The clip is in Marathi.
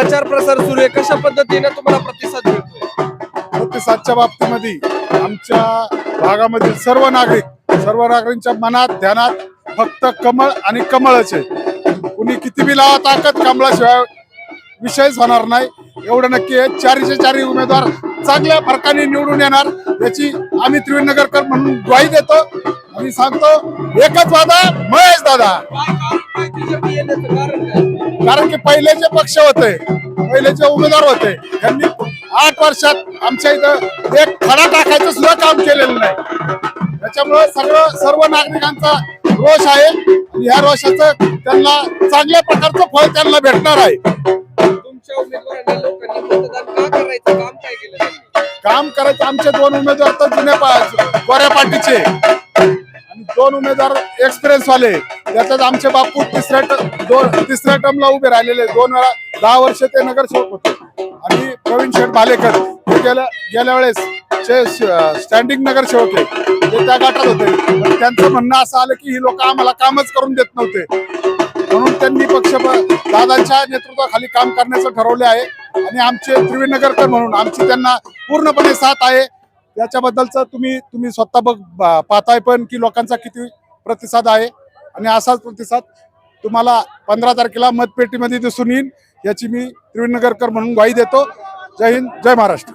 प्रचार प्रसार सुरू आहे, कशा पद्धतीने तुम्हाला प्रतिसाद मिळतोय? प्रतिसादच्या बाबतीमध्ये आमच्या भागामधील सर्व नागरिकांच्या मनात ध्यानात फक्त कमळ आणि कमळच आहे. कुणी किती बी लावा ताकद, कमळाशिवाय विषयच होणार नाही एवढं नक्की आहे. चारीचे चारी उमेदवार चांगल्या फरकाने निवडून येणार याची आम्ही त्रिवेणीनगरकर म्हणून ग्वाही देतो आणि सांगतो, एकच वादा, महेश दादा. काय बीजेपी येण्याचं कारण काय? कारण की पहिलेचे पक्ष होते, पहिलेचे उमेदवार होते, त्यांनी 8 वर्षात आमच्या इथं एक खडा टाकायचं सुद्धा काम केलेलं नाही. त्याच्यामुळे सर्व नागरिकांचा रोष आहे आणि ह्या रोषाचं त्यांना चांगल्या प्रकारचं फळ त्यांना भेटणार आहे. तुमच्या उमेदवारांना लोकांनी मतदान का करायचं, काम काय केलं त्यांनी? काम करायचं. आमचे 2 उमेदवार तर जुन्या गोऱ्या पार्टीचे आणि 2 उमेदवार एक्सपिरियन्स वाले. त्याच्यात आमचे बापू तिसऱ्या टर्मला उभे राहिलेले. 2 वेळा 10 वर्ष ते नगरसेवक होते. आणि प्रवीण शेठ भालेकर हे गेल्या वेळेस स्टँडिंग नगरसेवक आहे, ते त्या गटात होते. पण त्यांचं म्हणणं असं आलं की ही लोक आम्हाला कामच करून देत नव्हते, म्हणून त्यांनी दादांच्या नेतृत्वाखाली काम करण्याचं ठरवले आहे. आणि आमचे त्रिवेणीनगरकर म्हणून आमची त्यांना पूर्णपणे साथ आहे. त्याच्याबद्दलचं तुम्ही स्वतः पाहताय पण की लोकांचा किती प्रतिसाद आहे. आणि असाच प्रतिसाद तुम्हाला 15 तारखेला मतपेटीमध्ये दिसून येईल याची मी त्रिवेणीनगरकर म्हणून ग्वाही देतो. जय हिंद, जय महाराष्ट्र.